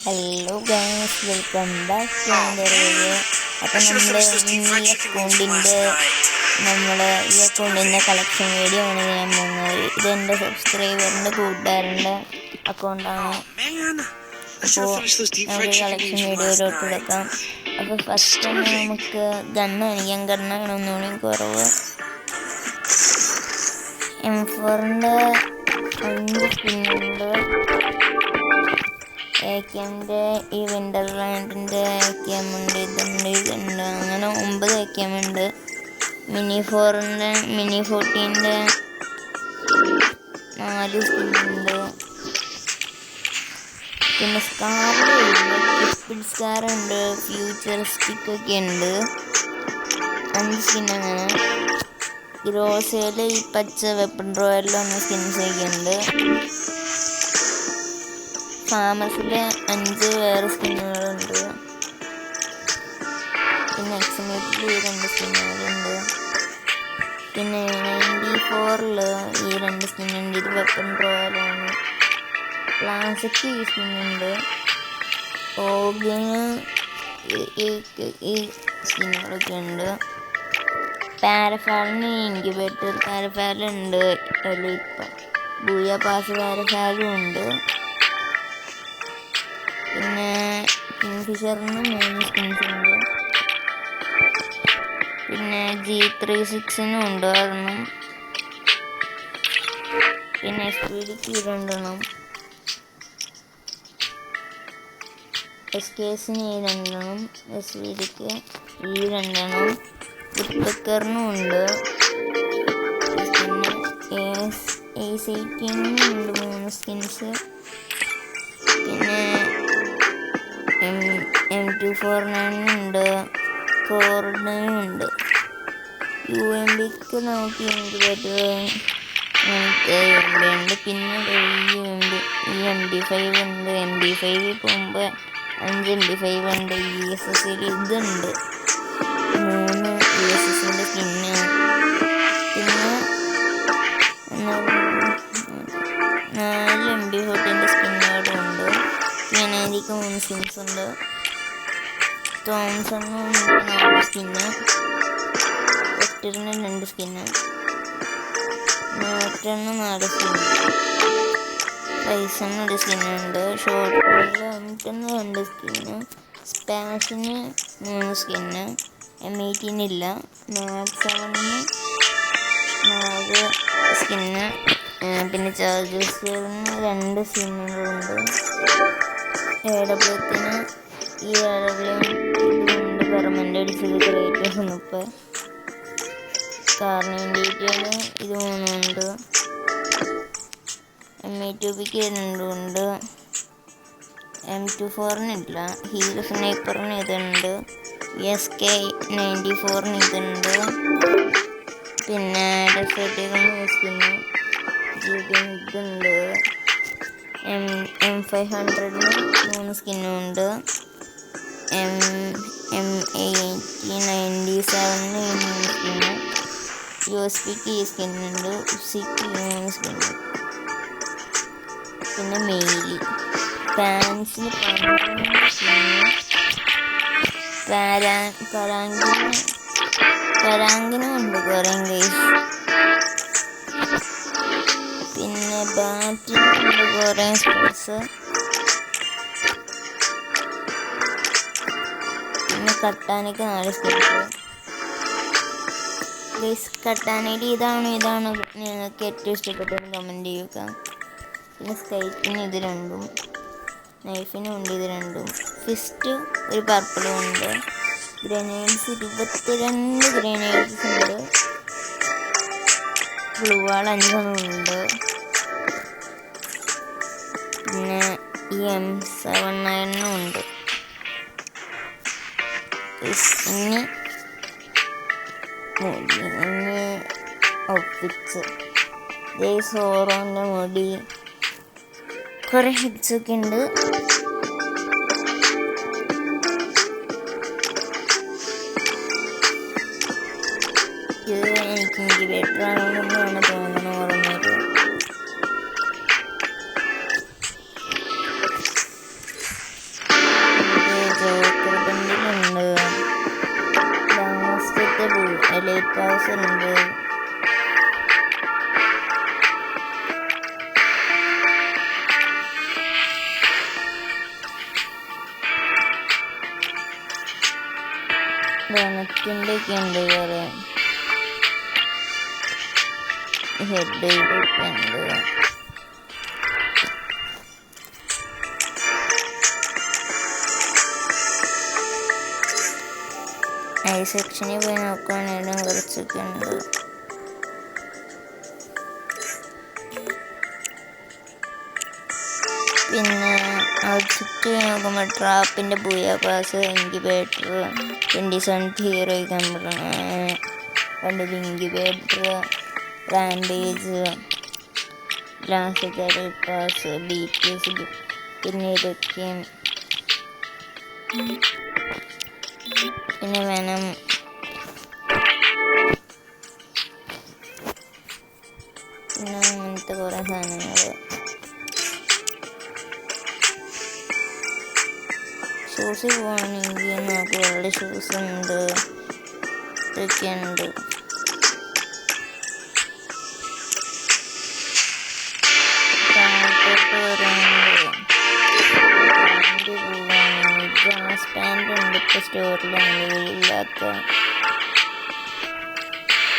Hello guys, welcome back to another video. അപ്പോൾ ഈ അക്കൗണ്ടിൻ്റെ കളക്ഷൻ വീഡിയോ ആണ് ഞാൻ പോകുന്നത്. ഇതെൻ്റെ സബ്സ്ക്രൈബറിൻ്റെ കൂട്ടുകാരൻ്റെ അക്കൗണ്ടാണ്. അപ്പോൾ നമുക്ക് കളക്ഷൻ വീഡിയോയിലോട്ട് എടുക്കാം. അപ്പോൾ ഫസ്റ്റ് തന്നെ നമുക്ക് ഗണ്ണ് കാണിക്കാം. ഗണ്ണാണ് ഒന്നുകൂടി കുറവ്. M4ൻ്റെ 5 സ്പിന്നുണ്ട്. AKMൻ്റെ ഈ വിൻ്റർലാൻഡിൻ്റെ AKM ഉണ്ട്, ഇതുണ്ട്, അങ്ങനെ 9 AKM ഉണ്ട്. മിനി 14ൻ്റെ 4 സ്കിന്നുണ്ട്. പിന്നെ സ്കാറുണ്ട്, ഫ്യൂച്ചറിസ്റ്റിക് ഒക്കെ ഉണ്ട്. 5 സ്കിന്നങ്ങനെ. ഗ്രോസയിൽ ഈ പച്ച വെപ്പൺ റോയലിൽ സ്കിൻസ് ഒക്കെ ഉണ്ട്. ഫാമസിൽ 5 വേറെ സ്കിന്നുകളുണ്ട്. പിന്നെ എക്സ്മേറ്റിൽ ഈ 2 സ്കിന്നുകളുണ്ട്. പിന്നെ 94ൽ ഈ 2 സ്കിന്നുണ്ട്. ഇത് വെപ്പൺ റോയലാണ്. ക്ലാസിക് ഈ സ്കിന്നുണ്ട്. ഓഗിന് ഈ സ്കിന്നുകളൊക്കെ ഉണ്ട്. പാരഫാലിന് ഇൻക്യുബേറ്റർ പാരഫാലുണ്ട്. ഇപ്പം ബൂയ പാസ് പാരഫാലും ഉണ്ട്. പിന്നെ കിങ്ഫിഷറിന് 3 സ്കിൻസ് ഉണ്ട്. പിന്നെ G36നും ഉണ്ട് ഒരെണ്ണം. പിന്നെ SPDക്ക് 2 SKSന് 2, SVDക്ക് 2, ഉത്പക്കറിനും ഉണ്ട്. പിന്നെ A18നും ഉണ്ട് 3 സ്കിൻസ്. പിന്നെ M249 കോർഡിനും ഉണ്ട്. UMPക്ക് നമുക്ക് ഇൻക്യുബേറ്റർ ഉണ്ട്. പിന്നെ ഈ MD5 ഉണ്ട്. MD5 പോകുമ്പോൾ 5 MD5 ഉണ്ട്. ESSൽ ഇതുണ്ട്, 3 ESSൻ്റെ സ്കിന്ന്. പിന്നെ 4 MD14ൻ്റെ സ്കിന്നുകളുണ്ട്. പിന്നെ എനിക്ക് 3 സ്കിൻസ് ഉണ്ട്. തോംസണിനും 4 സ്കിന്ന്. വെക്ടറിന് 2 സ്കിന്ന്. നോട്ടിന് 4 സ്കിന്ന്. പൈസന് 1 സ്കിന്നുണ്ട്. ഷോർട്ട് ഗണ്ണിന് 2 സ്കിന്ന്. സ്പാഷിന് 3 സ്കിന്ന്. M18 ഇല്ല. മാക്സ് 7ന് 4 സ്കിന്ന്. പിന്നെ ചാർജേഴ്സിന് 2 സ്കിന്നുകളുണ്ട്. AWത്തിന് ഈ ഇതുണ്ട്. പെർമനൻ്റ് അടിച്ചത് ക്രിയേറ്റേഴ്സ് 30. കാർണിൻ്റെയില് ഇത് 3 ഉണ്ട്. M82Bക്ക് 2 ഉണ്ട്. M24ന് ഇല്ല. ഹീൽ സ്നൈപ്പറിന് ഇതുണ്ട്. SK94ന് ഇതുണ്ട്. പിന്നെ ഡെസേർട്ടിന് സ്കിന്ന് ഇതുണ്ട്. M500ന് 3 സ്കിന്നും ഉണ്ട്. M8097ന് 3 സ്കിന്ന്. USPക്ക് ഈ സ്കിന്നുണ്ട്. ഉസിക്ക് 3 സ്കിന്ന്. പിന്നെ മെയിലി പാൻസിന് 12 സ്കിന്ന്. പരാങ്കിനും ഉണ്ട് കുറേ ഗൈസ്. പിന്നെ ബാറ്റിനുണ്ട് കുറേ സ്കിൻസ്. പിന്നെ കട്ടാനയ്ക്ക് 4 സ്കിൻസ്. ഗൈസ്, കട്ടാനയിൽ ഇതാണ് നിങ്ങൾക്ക് ഏറ്റവും ഇഷ്ടപ്പെട്ടതെന്ന് കമൻറ്റ് ചെയ്യുക. പിന്നെ സ്കൈറ്റിന് ഇത് 2, നൈഫിനും ഉണ്ട് ഇത് 2. ഫിസ്റ്റ് ഒരു പർപ്പിളും ഉണ്ട്. ഗ്രനേഡ്സ് 22 ഗ്രനേഡ്സ് ഉണ്ട്. ഗ്ലൂവാൾ 5 ഉണ്ട്. പിന്നെ ഈ M79 ഉണ്ട്. ഇനി ഒപ്പിച്ച് സോറോൻ്റെ മുടി കുറേ ഹിറ്റ്സൊക്കെ ഉണ്ട്. ഇത് എനിക്ക് ഇൻക്യുബേറ്റർ ആണെന്നാണ് തോന്നുന്നത്. ഓർമ്മയത് ലൈറ്റ് ഹൗസ് ഉണ്ട്. ധനത്തിൻ്റെ ഒക്കെ ഉണ്ട് കുറെ. ഹെഡ് ഇതൊക്കെ ഉണ്ട്. ഐ സെക്ഷനിൽ പോയി നോക്കുകയാണെങ്കിലും കുറച്ചൊക്കെ ഉണ്ട്. പിന്നെ ഔട്ട്ഫിറ്റ് നോക്കുമ്പോൾ ട്രാപ്പിൻ്റെ ബൂയ പാസ്, ഇൻക്യുബേറ്റർ, 27 ഹീറോ കണ്ടത്, ഇൻക്യുബേറ്റർ, റാൻഡേജ്, ലാസ്റ്റ് പാസ്, BTS, പിന്നെ ഇതൊക്കെ. പിന്നെ വേണം പിന്നെ അങ്ങനത്തെ കുറേ സാധനങ്ങൾ. ഷൂസ് പോകണമെങ്കിൽ നമുക്ക് വെള്ള ഷൂസ് ഉണ്ട്, ഇതൊക്കെ ഉണ്ട്. ഗ്ലാസ് പാൻ്റ് ഉണ്ട് ഇപ്പോൾ സ്റ്റോറിൽ ഇല്ലാത്ത.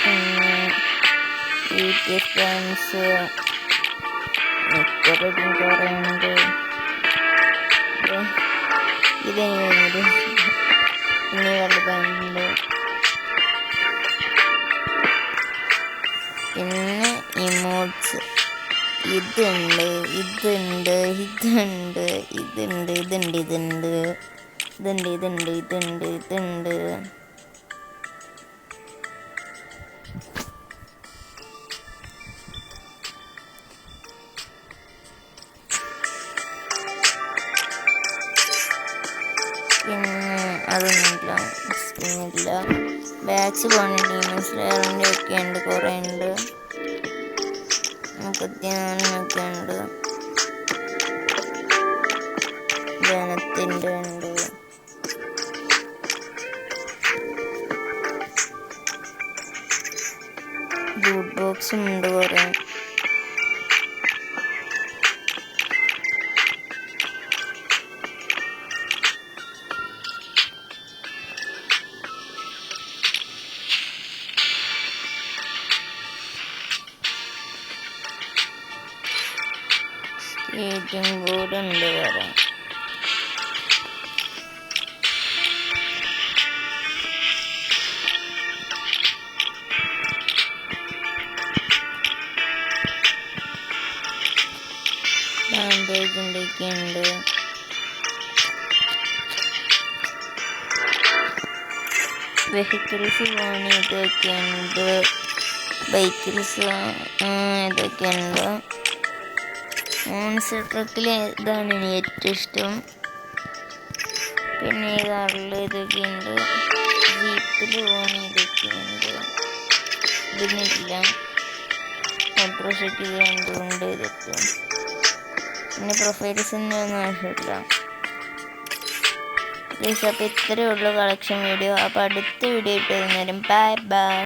പിന്നെ BTS ഫാൻസ് മിക്കതും കുറേ ഉണ്ട്. ഇതെങ്ങനെ പിന്നെ വെള്ള പാൻ്റുണ്ട്. പിന്നെ ഇമോട്ട്സ് ഇതുണ്ട്, ഇതുണ്ട്, ഇതുണ്ട്, ഇതുണ്ട്, ഇതുണ്ട്, ഇതുണ്ട്, ഇതുണ്ട്, ഇതുണ്ട്, ഇതുണ്ട്, ഇതുണ്ട്. പിന്നെ അതൊന്നുമില്ല, സ്കിന്നില്ല. ബാഗ്സ് പോകണമെങ്കിൽ ഡീമൺ സ്ലെയറിൻ്റെ ഒക്കെ ഉണ്ട്, കുറേ ഉണ്ട്. 34 ഉണ്ട്. ധനത്തിൻ്റെ ഉണ്ട്. ലൂട്ട് ബോക്സും ഉണ്ട് കുറേ. സ്കേറ്റിംഗ് ബോർഡ് ഉണ്ട് വേറെ. ബാൻഡേജിൻ്റെ ഒക്കെ ഉണ്ട്. വെഹിക്കിൾസ് പോകാൻ ഇതൊക്കെ ഉണ്ട്. ബൈക്കിൾസ് ഇതൊക്കെ ഉണ്ട്. മോൺസ്റ്റർ ട്രക്കിൽ ഇതാണ് എനിക്ക് ഏറ്റവും ഇഷ്ടം. പിന്നെ ഈ കാറിൽ ഇതൊക്കെ ഉണ്ട്. ജീപ്പിൽ പോകാൻ ഇതൊക്കെ ഉണ്ട്. ഇതിനില്ല. ഓട്ടോറിക്ഷയ്ക്ക് ഇത് രണ്ടുമുണ്ട്. ഇതൊക്കെ പിന്നെ പ്രൊഫൈൽസിൻ്റെ ഒന്നും ആവശ്യമില്ല. പ്ലീസ് അപ്പോൾ ഇത്രയേ ഉള്ളൂ കളക്ഷൻ വീഡിയോ. അപ്പോൾ അടുത്ത വീഡിയോ ഇട്ട് തന്നേരം. Bye bye.